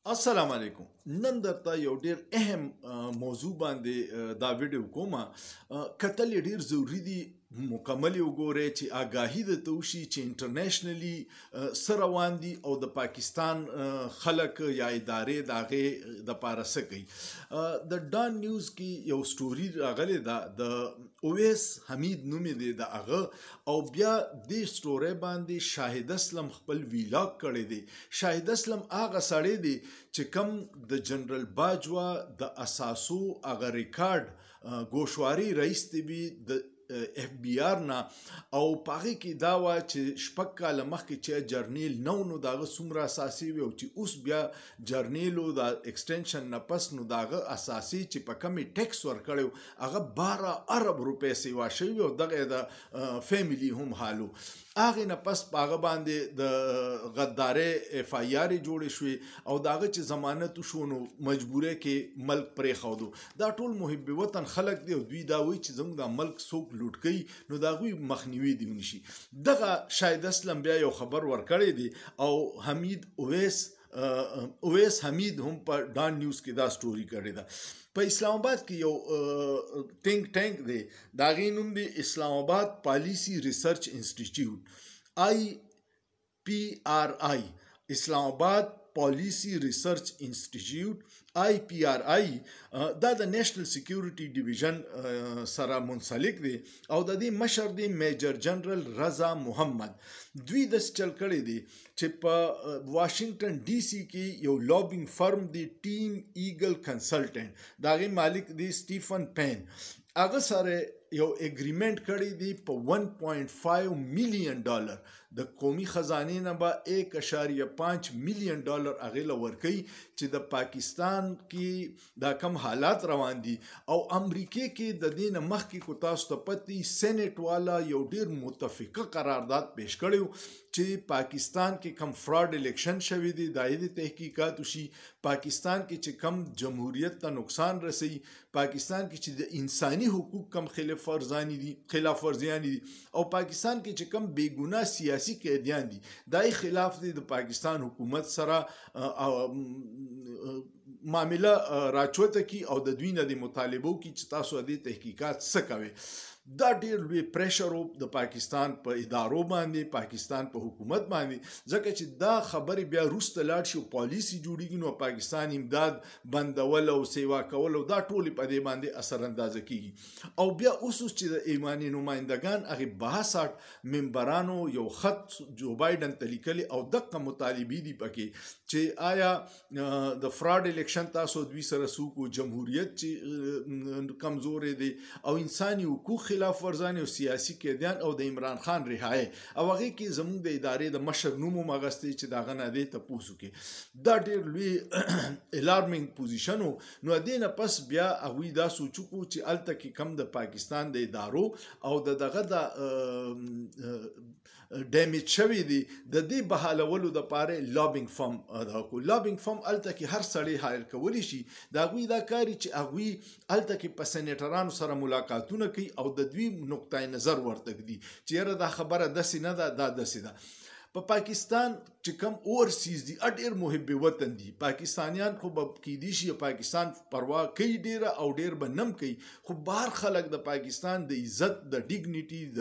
السلام علیکم. نن درته یو ډیر اهم موضوع باندې دا ویډیو کومه. کتل یې ډیر ضروری دی مکمل وګورئ چې آگاهی د توشي چې انټرنیشنلی سره روان دي او د پاکستان خلک یا ادارې داغه د پارسه کوي. د ډان نیوز کې یو سټوري راغلی دا د اویس حمید نومې دی د هغه او بیا د سټوري باندې شاهد اسلم خپل ویلاګ کړی دی. شاهد اسلم هغه سړی دی چې کوم د جنرال باجوا د اساسو هغه ریکارډ ګوشواري رئیس دی د اف بی آر نه او پاغه کې دا وا چې شپږ کاله مخکې چې جرنیل نو داغه څومره اساسي وي او چې اوس بیا جرنیلو د ایکسټنشن نه پس نو داغه اساسي چې په کمی ټیکس ورکړو هغه 12 ارب روپے سیوا شوی او دغه د فیملی هم حالو هغه نه پس پاغه باندې د غدارې اف آی آر جوړ شوی او داغه چې ضمانت شو نو مجبوره کې ملک پرې خودو. دا ټول محب وطن خلک دی او دوی دا وی چې زموږ د ملک څوک لوټ کوي نو دا غوي مخنیوي دی ونشي. دغه شاهد اسلم بیا یو خبر ورکړی دی او حمید اویس حمید هم په ډان نیوز کې دا سټوري کړی ده. په اسلام آباد کې یو ټینک ټانک دی دا غي نوم دی اسلام آباد پالیسی ریسرچ انسټیټیوټ آی پی آر آی اسلام آباد پالیسی ریسرچ انسټیټیوټ آی پی آر آی دا د نېشنل سکیورټي ډیویژن سره منسلک دی او د دې مشر دی میجر جنرال رضا محمد. دوی د چل کړي دي چې په واشنگټن ډي سي کې یو لابینګ فرم دی ټیم ایګل کنسلټنټ دا غي مالک دی سټیفن پین هغه سره یو اګریمنٹ کړی دی په 1.5 میلیون ډالر د قومي خزانه نه به 1.5 میلیون ډالر اغه ورکي چې د پاکستان کې دا کم حالات روان دي او امریکای کې د دین مخکې کو تاسو ته پتی سېنات والا یو ډیر متفقه قرارداد پیش کړو چې پاکستان کې کم فراډ الیکشن شوی دی دایره تحقیقات وشي پاکستان کې چې کم جمهوریت ته نقصان رسي پاکستان کې چې د انساني حقوق کم خلاف ورزیان دي او پاکستان کې چې کم بیګناه سیاسي قیدیان دي دای خلاف دي د پاکستان حکومت سره معامله راچوته کی او د دوی نه د مطالبو کی چې تاسو د تحقیقات سکوي. دا ډیر لوی پریشر د پاکستان په ادارو باندې پاکستان په حکومت باندې ځکه چې دا خبرې بیا روسته لاړ شي پالیسی جوړیږي نو پاکستان امداد بندول او سیوا کول او دا ټول په دې باندې اثر اندازه کیږي او بیا اوس چې د ایمانی نمائندگان هغه 62 ممبرانو یو خط جو بایدن ته لیکلي او دغه مطالبه دي پکې چې آیا د فراډ الیکشن تاسو دوی سره سوکو جمهوریت چې کمزور دي او انساني حقوق خلاف ورزانه او سیاسي قیدیان او د عمران خان رهایی او هغه کې زموږ د ادارې د مشر نوم مغستې چې دا غنه دی ته پوسو کې دا ډیر لوی الارمینګ پوزیشن نو دینه پس بیا هغه دا سوچو چې الته کې کم د پاکستان د ادارو او دغه د ډیمیج شوی دی د دې بحالولو د پاره لابینګ فرم دا کو لابینګ فرم الته کې هر سړی هایر کولی شي دا غوي دا کاری چې هغه الته کې په سېنیټرانو سره ملاقاتونه کوي او د دوی نقطه نظر ورته دي چې دا خبره د سینه دا د سینه په پاکستان چې کم اورسیز دي ډیر محب وطن دي پاکستانیان خو به کې دي شي پاکستان پروا کوي ډیر او ډیر بنم کوي خو بهر خلک د پاکستان د عزت د ډیګنیټي د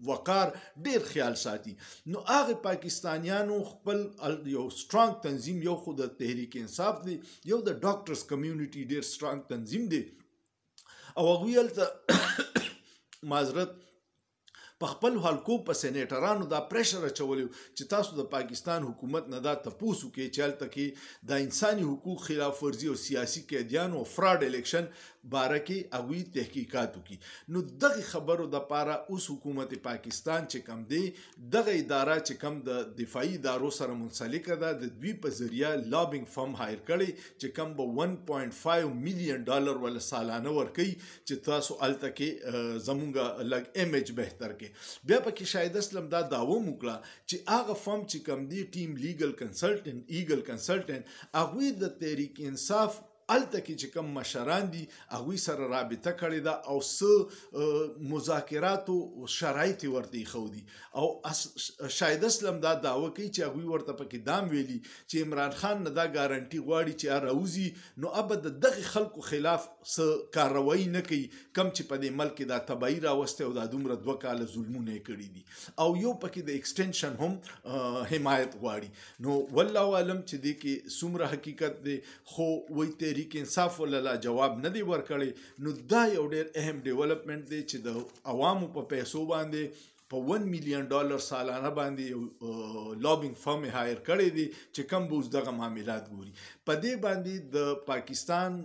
وقار ډیر خیال ساتي نو هغه پاکستانیانو خپل یو سترونګ تنظیم یو خو د تحریک انصاف دی یو د ډاکټرز کمیونټي ډیر سترونګ تنظیم دی او هغه ولته معذرت په خپل حلقو په سېنیټرانو دا پریشر اچولیو چې تاسو د پاکستان حکومت نه دا تپوسو کې چلته کې د انساني حقوق خلاف ورزي او سیاسي قیدیان او فراډ الیکشن باره کې هغوی تحقیقات وکړي نو دغه خبرو د پاره اوس حکومت پاکستان چې کم دی دغه اداره چې کم د دفاعي ادارو سره منسلکه ده د دوی په ذریعہ لابینګ فرم هایر کړي چې کم به 1.5 میلیون ډالر ول سالانه ورکي چې تاسو الته کې زمونږه لګ ایمیج بهتر کې بیا پکې شاهد اسلم دا داوا وکړه چې هغه فرم چې کم دی ټیم لیګل کنسلټنټ ایګل کنسلټنټ هغه د تحریک انصاف الته کې چې کوم مشران دي هغوی سره رابطه کړې ده او څه مذاکراتو شرایط ورته ښودي او شاهد اسلم دا دعوه کوي چې هغوی ورته پکې دام ویلي چې عمران خان نه دا ګارنټي غواړي چې راوځي نو ابد دغه خلکو خلاف څه کاروایی نه کوي کم چې په دې ملک دا تباهي راوسته او دا دومره 2 کاله ظلمونه کړي دي او یو پکې د ایکسټنشن هم حمایت غواړي نو والله عالم چې دې کې څومره حقیقت دی خو وایي تحریک انصاف ولله جواب نه دی ورکړی نو دا یو ډېر اهم ډیولپمنٹ دی چې د عوامو په پیسو باندې په $1 مليون سالانه باندې یو لابینګ فرم هایر کړی دی چې کم به اوس دغه معاملات ګوري په دې باندې د پاکستان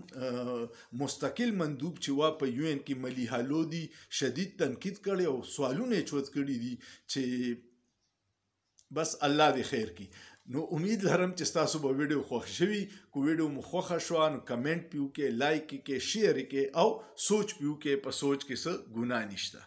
مستقل مندوب چې وا په UN کې ملیحه لودي شدید تنقید کړی او سوالونه چوت کړي دي چې بس الله دې خیر کړي نو امید لرم چې تاسو به ویډیو خوښ شوي کو ویډیو مو خوښه شوه نو کمنټ پیو کې لایک کې شیر کې او سوچ پیو کې په سوچ کې څه ګناه نشته